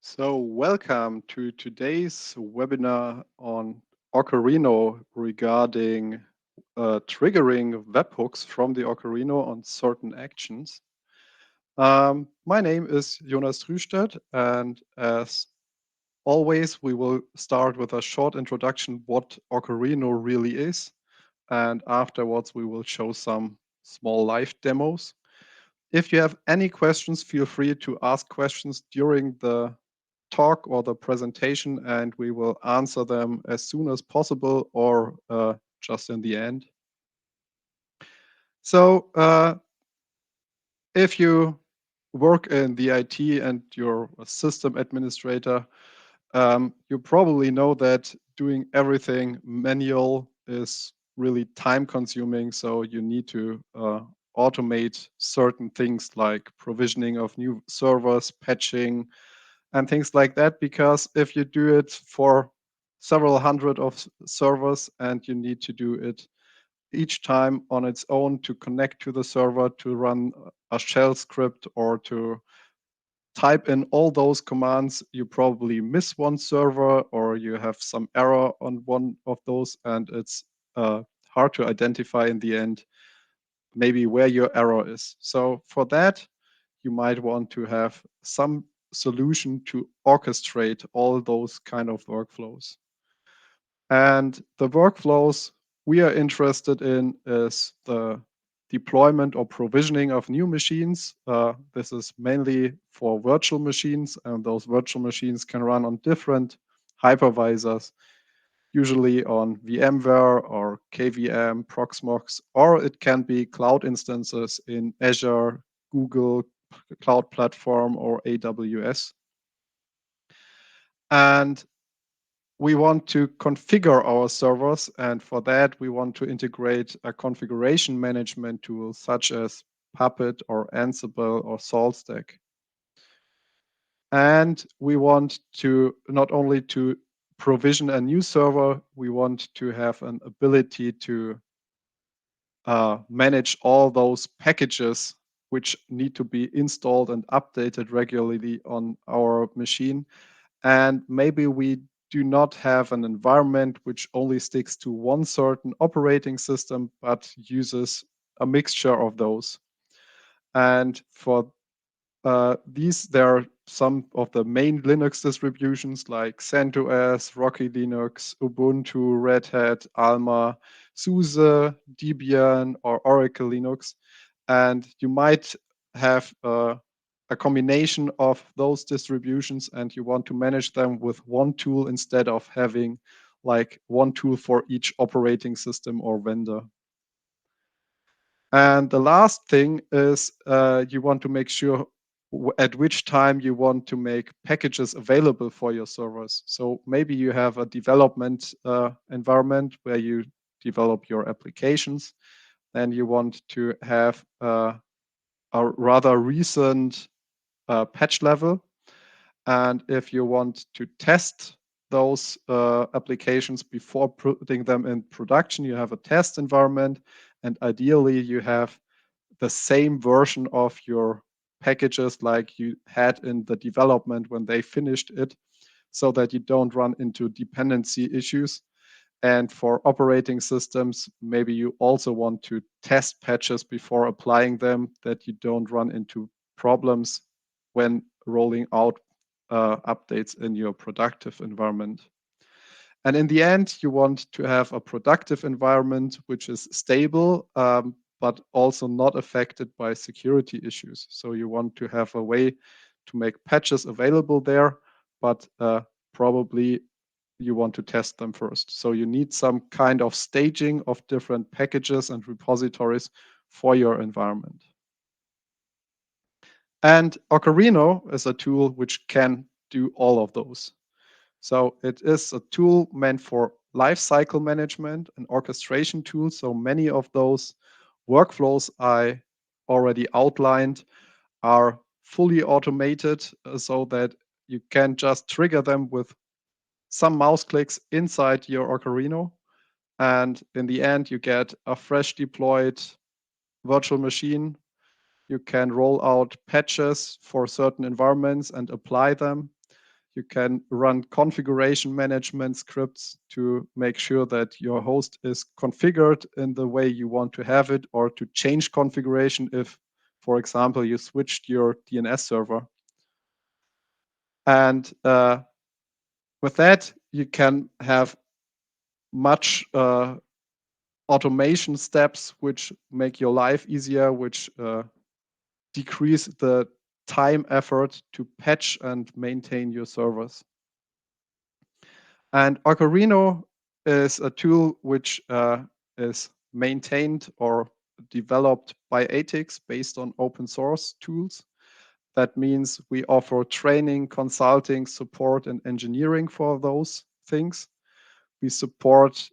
So, welcome to today's webinar on Orcharhino regarding triggering webhooks from the Orcharhino on certain actions. My name is Jonas Rüstedt, and as always, we will start with a short introduction what Orcharhino really is, and afterwards we will show some small live demos. If you have any questions, feel free to ask questions during the talk or the presentation, and we will answer them as soon as possible or just in the end. So if you work in the IT and you're a system administrator, you probably know that doing everything manual is really time consuming. So you need to automate certain things like provisioning of new servers, patching, and things like that. Because if you do it for several hundred of servers and you need to do it each time on its own to connect to the server, to run a shell script, or to type in all those commands, you probably miss one server or you have some error on one of those, and it's hard to identify in the end maybe where your error is. So for that, you might want to have some solution to orchestrate all those kind of workflows. And the workflows we are interested in is the deployment or provisioning of new machines. This is mainly for virtual machines, and those virtual machines can run on different hypervisors, usually on VMware or KVM, Proxmox, or it can be cloud instances in Azure, Google Cloud Platform, or AWS. And we want to configure our servers, and for that we want to integrate a configuration management tool such as Puppet or Ansible or SaltStack. And we want to not only to provision a new server, we want to have an ability to manage all those packages which need to be installed and updated regularly on our machine. And maybe we do not have an environment which only sticks to one certain operating system, but uses a mixture of those. And for these, there are some of the main Linux distributions like CentOS, Rocky Linux, Ubuntu, Red Hat, Alma, SUSE, Debian, or Oracle Linux. And you might have a combination of those distributions, and you want to manage them with one tool instead of having like one tool for each operating system or vendor. And the last thing is you want to make sure at which time you want to make packages available for your servers. So maybe you have a development environment where you develop your applications, and you want to have a rather recent patch level. And if you want to test those applications before putting them in production, you have a test environment, and ideally you have the same version of your packages like you had in the development when they finished it, so that you don't run into dependency issues. And for operating systems, maybe you also want to test patches before applying them, that you don't run into problems when rolling out updates in your productive environment. And in the end, you want to have a productive environment which is stable, but also not affected by security issues. So you want to have a way to make patches available there, but probably you want to test them first. So you need some kind of staging of different packages and repositories for your environment. And Orcharhino is a tool which can do all of those. So it is a tool meant for lifecycle management and orchestration tool. So many of those workflows I already outlined are fully automated, so that you can just trigger them with some mouse clicks inside your Orcharhino. And in the end, you get a fresh deployed virtual machine. You can roll out patches for certain environments and apply them. You can run configuration management scripts to make sure that your host is configured in the way you want to have it, or to change configuration if, for example, you switched your DNS server. And with that, you can have much automation steps which make your life easier, which decrease the time effort to patch and maintain your servers. And Orcharhino is a tool which is maintained or developed by ATIX based on open source tools. That means we offer training, consulting, support, and engineering for those things. We support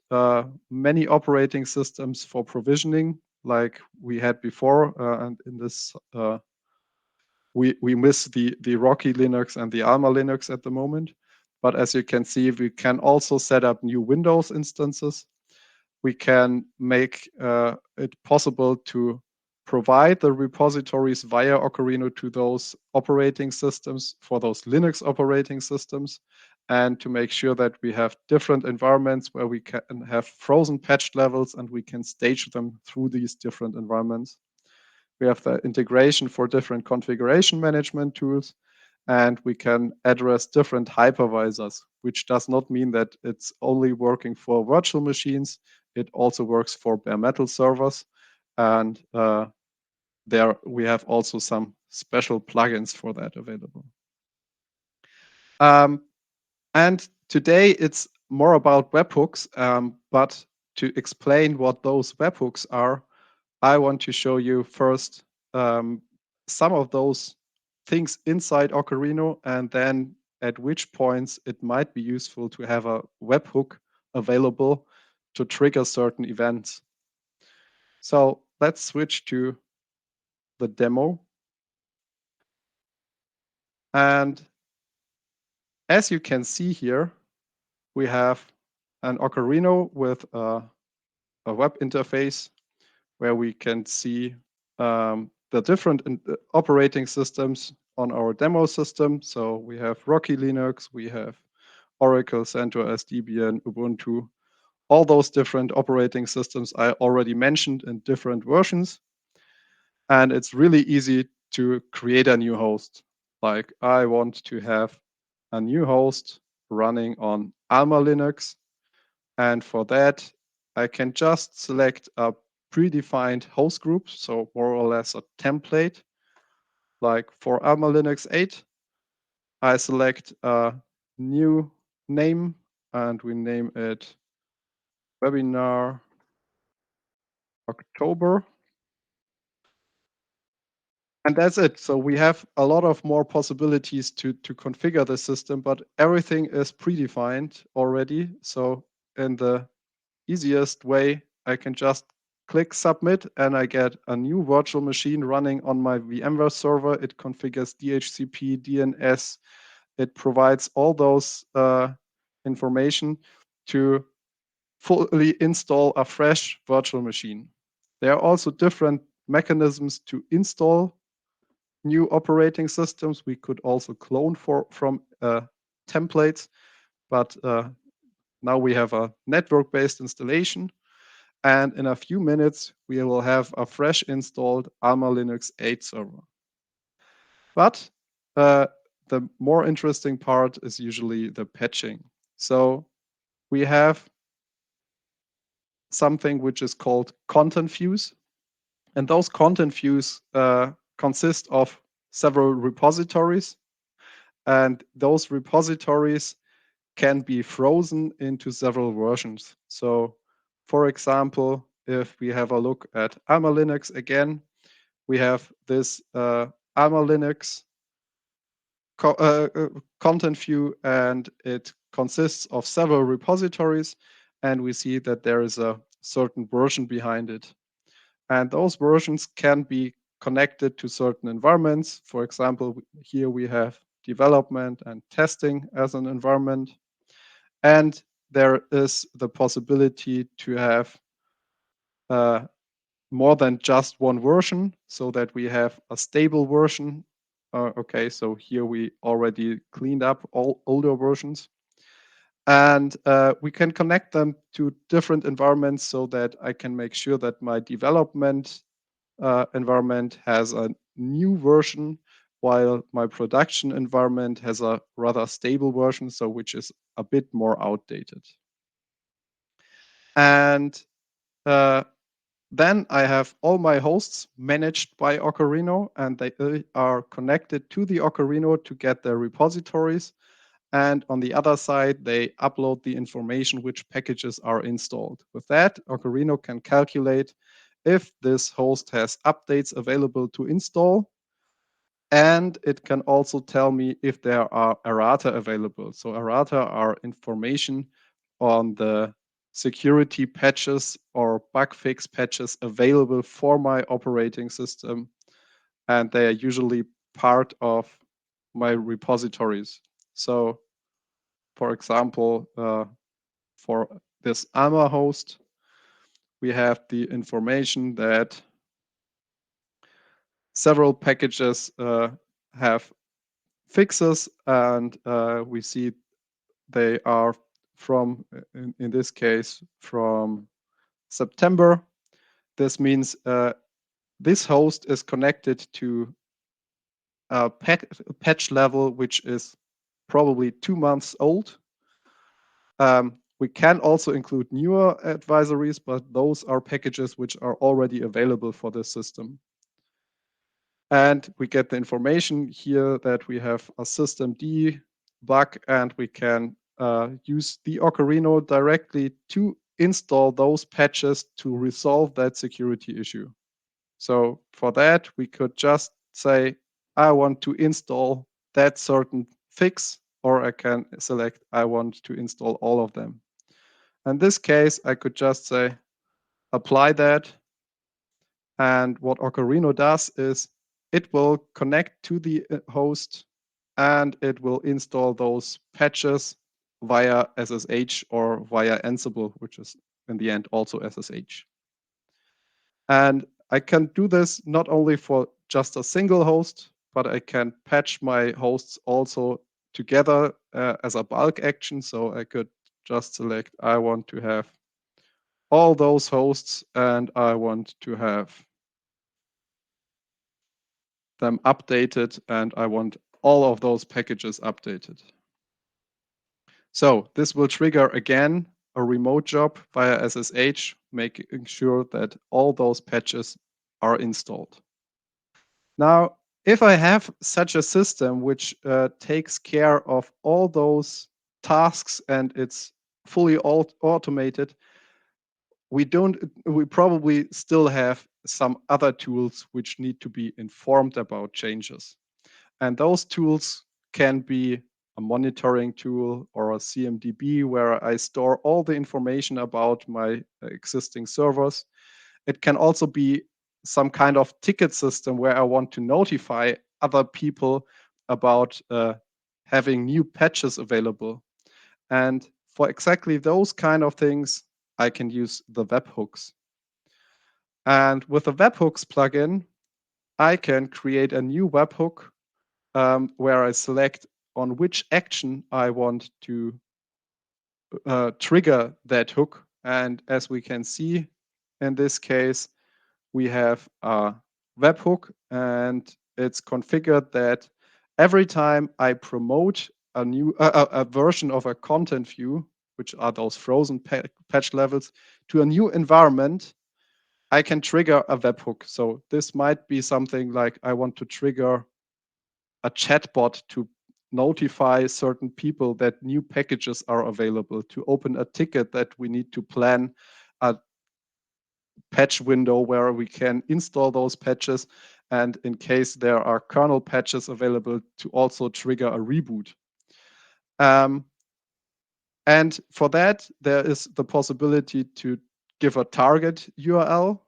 many operating systems for provisioning, like we had before, and in this we miss the Rocky Linux and the Alma Linux at the moment. But as you can see, we can also set up new Windows instances. We can make it possible to provide the repositories via Orcharhino to those operating systems, for those Linux operating systems, and to make sure that we have different environments where we can have frozen patch levels and we can stage them through these different environments. We have the integration for different configuration management tools, and we can address different hypervisors, which does not mean that it's only working for virtual machines. It also works for bare metal servers. And there we have also some special plugins for that available. And today it's more about webhooks, but to explain what those webhooks are, I want to show you first some of those things inside Orcharhino, and then at which points it might be useful to have a webhook available to trigger certain events. So let's switch to the demo. And as you can see here, we have an Orcharhino with a web interface where we can see the different operating systems on our demo system. So we have Rocky Linux, we have Oracle, CentOS, Debian, Ubuntu, all those different operating systems I already mentioned in different versions. And it's really easy to create a new host. Like I want to have a new host running on Alma Linux. And for that, I can just select a predefined host group, so more or less a template. Like for Alma Linux 8, I select a new name and we name it Webinar October. And that's it. So we have a lot of more possibilities to configure the system, but everything is predefined already. So in the easiest way, I can just click submit and I get a new virtual machine running on my VMware server. It configures DHCP, DNS. It provides all those information to fully install a fresh virtual machine. There are also different mechanisms to install new operating systems. We could also clone from templates, but now we have a network-based installation. And in a few minutes, we will have a fresh installed Alma Linux 8 server. But the more interesting part is usually the patching. So we have something which is called content views. And those content views consist of several repositories. And those repositories can be frozen into several versions. So for example, if we have a look at Alma Linux again, we have this Alma Linux content view, and it consists of several repositories, and we see that there is a certain version behind it. And those versions can be connected to certain environments. For example, here we have development and testing as an environment. And there is the possibility to have more than just one version, so that we have a stable version Okay, so here we already cleaned up all older versions. And we can connect them to different environments so that I can make sure that my development environment has a new version, while my production environment has a rather stable version, so which is a bit more outdated. And then I have all my hosts managed by Orcharhino, and they are connected to the Orcharhino to get their repositories. And on the other side, they upload the information which packages are installed. With that, Orcharhino can calculate if this host has updates available to install, and it can also tell me if there are errata available. So errata are information on the security patches or bug fix patches available for my operating system, and they are usually part of my repositories. So for example, for this AMA host, we have the information that several packages have fixes, and we see they are from, in this case, from September. This means this host is connected to a patch level which is probably 2 months old. We can also include newer advisories, but those are packages which are already available for the system. And we get the information here that we have a systemd bug, and we can use the Orcharhino directly to install those patches to resolve that security issue. So for that, we could just say, I want to install that certain fix, or I can select, I want to install all of them. In this case, I could just say, apply that. And what Orcharhino does is it will connect to the host, and it will install those patches via SSH or via Ansible, which is in the end also SSH. And I can do this not only for just a single host, but I can patch my hosts also together as a bulk action. So I could just select, I want to have all those hosts, and I want to have them updated, and I want all of those packages updated. So this will trigger again a remote job via SSH, making sure that all those patches are installed. Now, if I have such a system which takes care of all those tasks and it's fully automated, we probably still have some other tools which need to be informed about changes. And those tools can be a monitoring tool or a cmdb where I store all the information about my existing servers. It can also be some kind of ticket system where I want to notify other people about having new patches available. And for exactly those kind of things, I can use the webhooks. And with the webhooks plugin, I can create a new webhook where I select on which action I want to trigger that hook. And as we can see, in this case, we have a webhook, and it's configured that every time I promote a new a version of a content view, which are those frozen patch levels, to a new environment, I can trigger a webhook. So this might be something like I want to trigger a chatbot to notify certain people that new packages are available, to open a ticket that we need to plan a patch window where we can install those patches, and in case there are kernel patches available, to also trigger a reboot. And for that, there is the possibility to give a target URL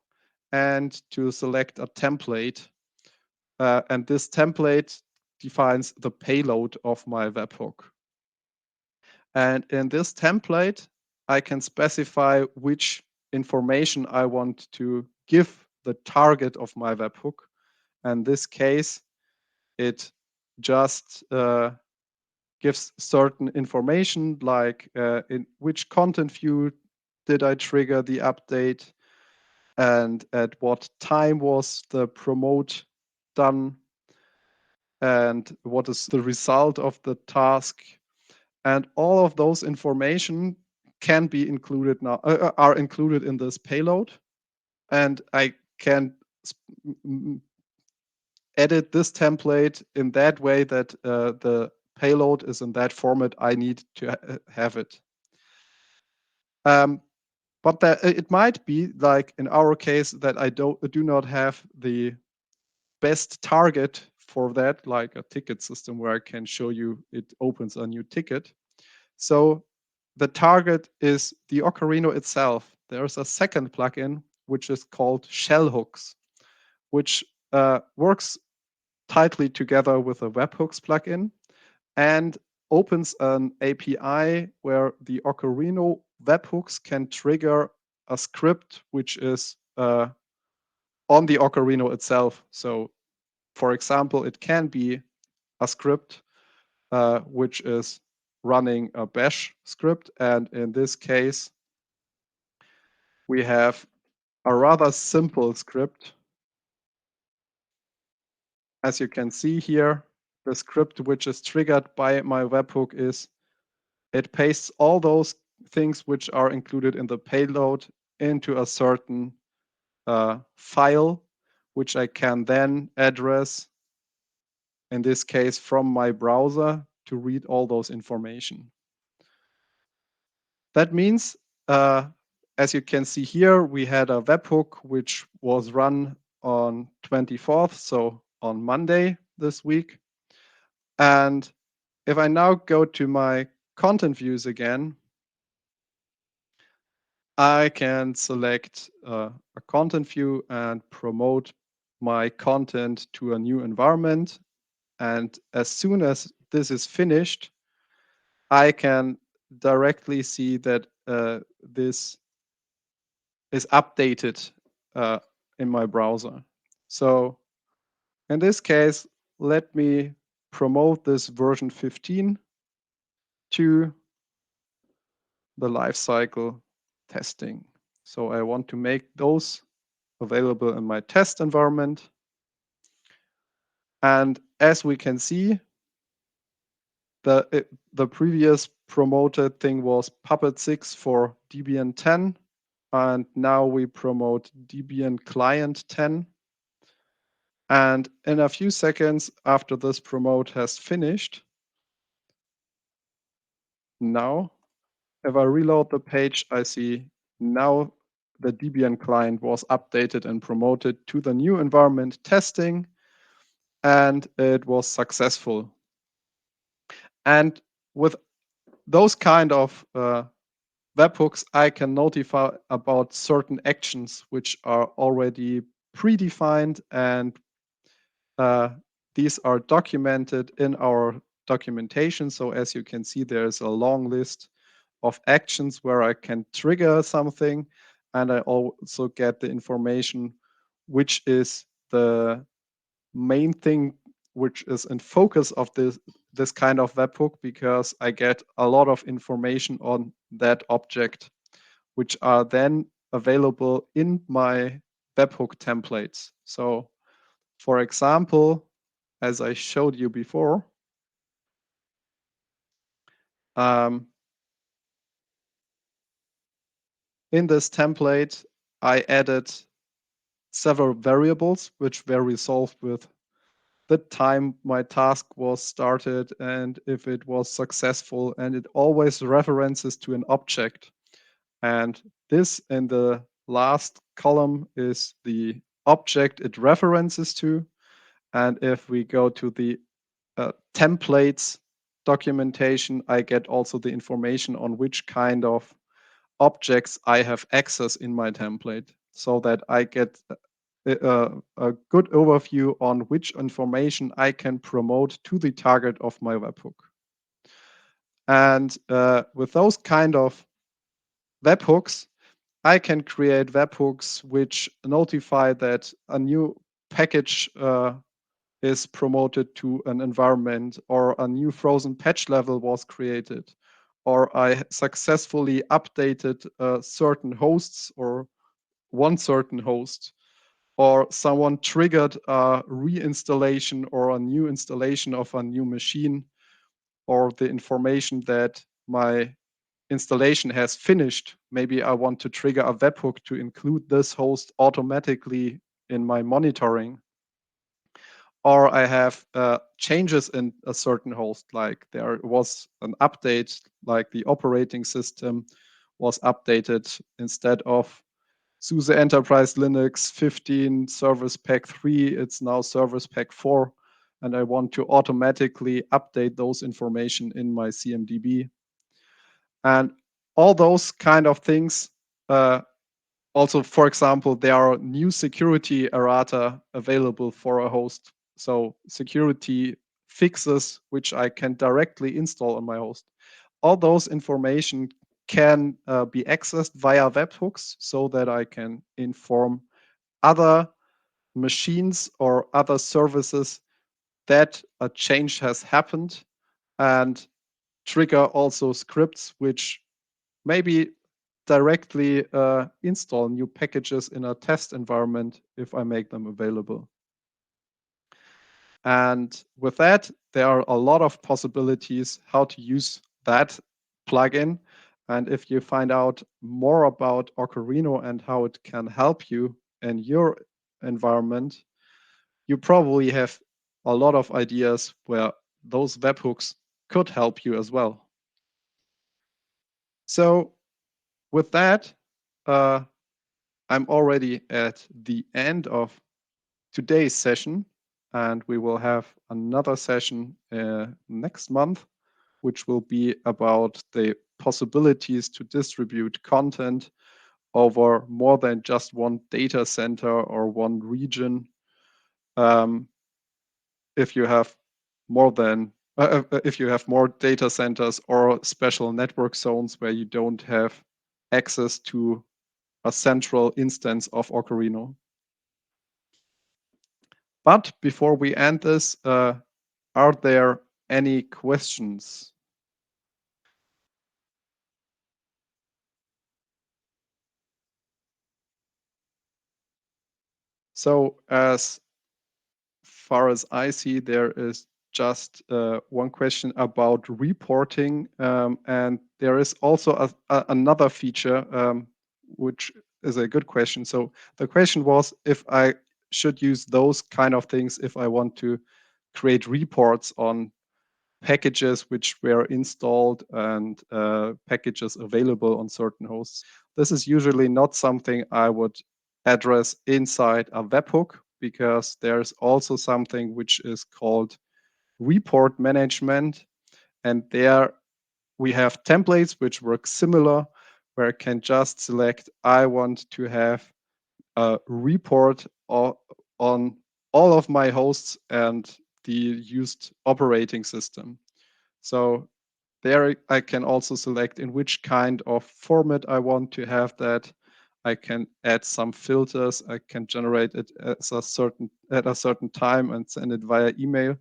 and to select a template. And this template defines the payload of my webhook. And in this template, I can specify which information I want to give the target of my webhook. In this case, it just gives certain information like in which content view did I trigger the update, and at what time was the promote done, and what is the result of the task. And all of those information can be included now, are included in this payload. And I can edit this template in that way that the payload is in that format I need to have it. But that it might be like in our case that I do not have the best target for that, like a ticket system where I can show you it opens a new ticket. So the target is the Orcharhino itself. There's a second plugin which is called shell hooks, which works tightly together with a webhooks plugin and opens an API where the Orcharhino webhooks can trigger a script which is on the Orcharhino itself. So, for example, it can be a script which is running a bash script. And in this case, we have a rather simple script. As you can see here, the script which is triggered by my webhook is it pastes all those things which are included in the payload into a certain file, which I can then address, in this case, from my browser to read all those information. That means, as you can see here, we had a webhook which was run on 24th, so on Monday this week. And if I now go to my content views again, I can select a content view and promote my content to a new environment. And as soon as this is finished, I can directly see that this is updated in my browser. So in this case, let me promote this version 15 to the lifecycle testing. So I want to make those available in my test environment. And as we can see, the previous promoted thing was Puppet 6 for Debian 10. And now we promote Debian Client 10. And in a few seconds after this promote has finished, now, if I reload the page, I see now the Debian client was updated and promoted to the new environment testing, and it was successful. And with those kind of webhooks, I can notify about certain actions which are already predefined, and these are documented in our documentation. So as you can see, there's a long list of actions where I can trigger something, and I also get the information which is the main thing which is in focus of this kind of webhook, because I get a lot of information on that object, which are then available in my webhook templates. So for example, as I showed you before, in this template, I added several variables which were resolved with the time my task was started and if it was successful, and it always references to an object. And this in the last column is the object it references to. And if we go to the templates documentation, I get also the information on which kind of objects I have access in my template, so that I get a good overview on which information I can promote to the target of my webhook. And with those kind of webhooks, I can create webhooks which notify that a new package is promoted to an environment, or a new frozen patch level was created, or I successfully updated certain hosts or one certain host, or someone triggered a reinstallation or a new installation of a new machine, or the information that my installation has finished. Maybe I want to trigger a webhook to include this host automatically in my monitoring. Or I have changes in a certain host, like there was an update, like the operating system was updated. Instead of SUSE Enterprise Linux 15 Service Pack 3, it's now Service Pack 4. And I want to automatically update those information in my cmdb. And all those kind of things. Also, for example, there are new security errata available for a host. So security fixes, which I can directly install on my host. All those information can be accessed via webhooks, so that I can inform other machines or other services that a change has happened, and trigger also scripts which maybe directly install new packages in a test environment if I make them available. And with that, there are a lot of possibilities how to use that plugin. And if you find out more about Orcharhino and how it can help you in your environment, you probably have a lot of ideas where those webhooks could help you as well. So with that, I'm already at the end of today's session, and we will have another session next month, which will be about the possibilities to distribute content over more than just one data center or one region. If you have more than if you have more data centers or special network zones where you don't have access to a central instance of Orcharhino. But before we end this, are there any questions? So as far as I see, there is just one question about reporting, and there is also another feature, which is a good question. So the question was if I should use those kind of things if I want to create reports on packages which were installed and packages available on certain hosts. This is usually not something I would address inside a webhook, because there's also something which is called report management. And there we have templates which work similar, where I can just select, I want to have a report on all of my hosts and the used operating system. So there I can also select in which kind of format I want to have that. I can add some filters. I can generate it at a certain time and send it via email.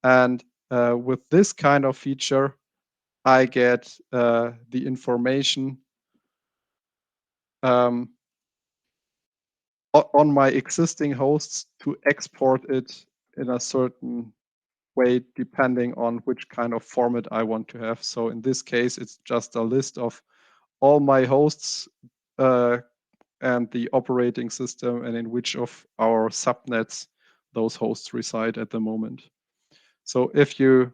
And with this kind of feature, I get the information um, on my existing hosts to export it in a certain way, depending on which kind of format I want to have. So in this case, it's just a list of all my hosts and the operating system, and in which of our subnets those hosts reside at the moment. So if you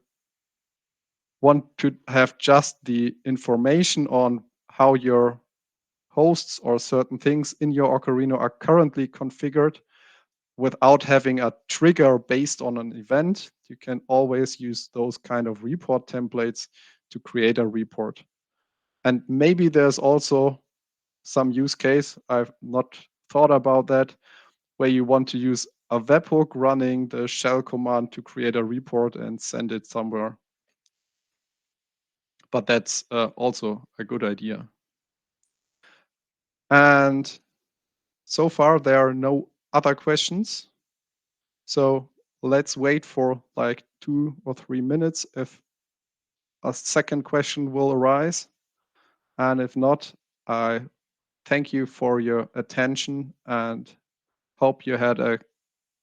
want to have just the information on how your hosts or certain things in your Orcharhino are currently configured, without having a trigger based on an event, you can always use those kind of report templates to create a report. And maybe there's also some use case, I've not thought about that, where you want to use a webhook running the shell command to create a report and send it somewhere. But that's also a good idea. And so far, there are no other questions. So let's wait for like 2 or 3 minutes if a second question will arise. And if not, I thank you for your attention and hope you had a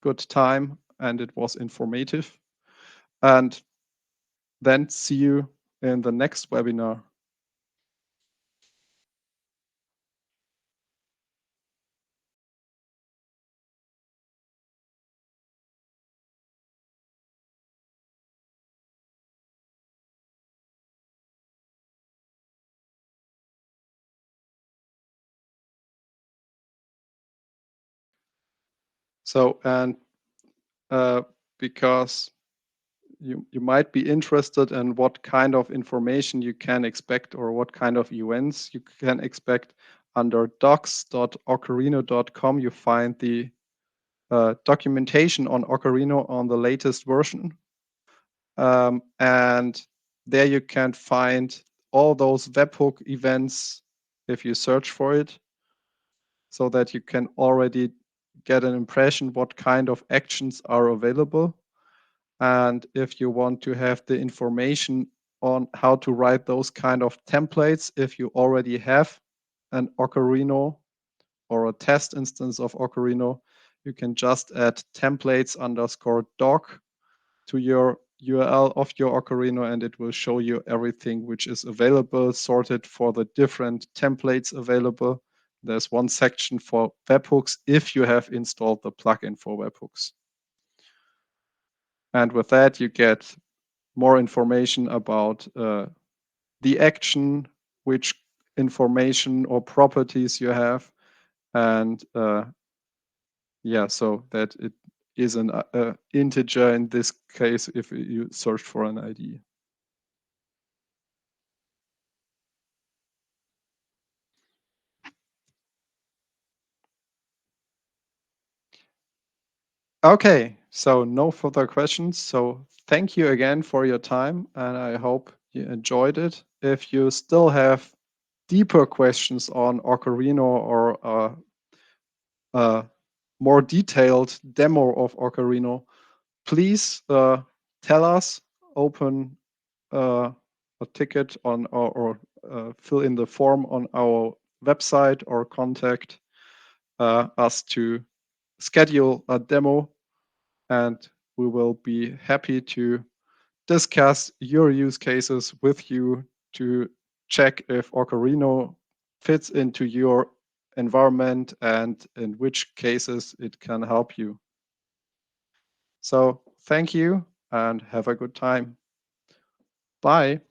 good time and it was informative. And then see you in the next webinar. So, and because you might be interested in what kind of information you can expect or what kind of events you can expect, under docs.orcharhino.com you find the documentation on Orcharhino on the latest version. And there you can find all those webhook events if you search for it, so that you can already get an impression what kind of actions are available. And if you want to have the information on how to write those kind of templates, if you already have an Orcharhino or a test instance of Orcharhino, you can just add templates_doc to your URL of your Orcharhino, and it will show you everything which is available, sorted for the different templates available. There's one section for webhooks if you have installed the plugin for webhooks. And with that, you get more information about the action, which information or properties you have, and yeah, so that it is an integer in this case if you search for an ID. Okay, so no further questions. So thank you again for your time, and I hope you enjoyed it. If you still have deeper questions on Orcharhino or a more detailed demo of Orcharhino, please tell us, open a ticket on or fill in the form on our website or contact us to schedule a demo, and we will be happy to discuss your use cases with you to check if Orcharhino fits into your environment and in which cases it can help you. So thank you and have a good time. Bye.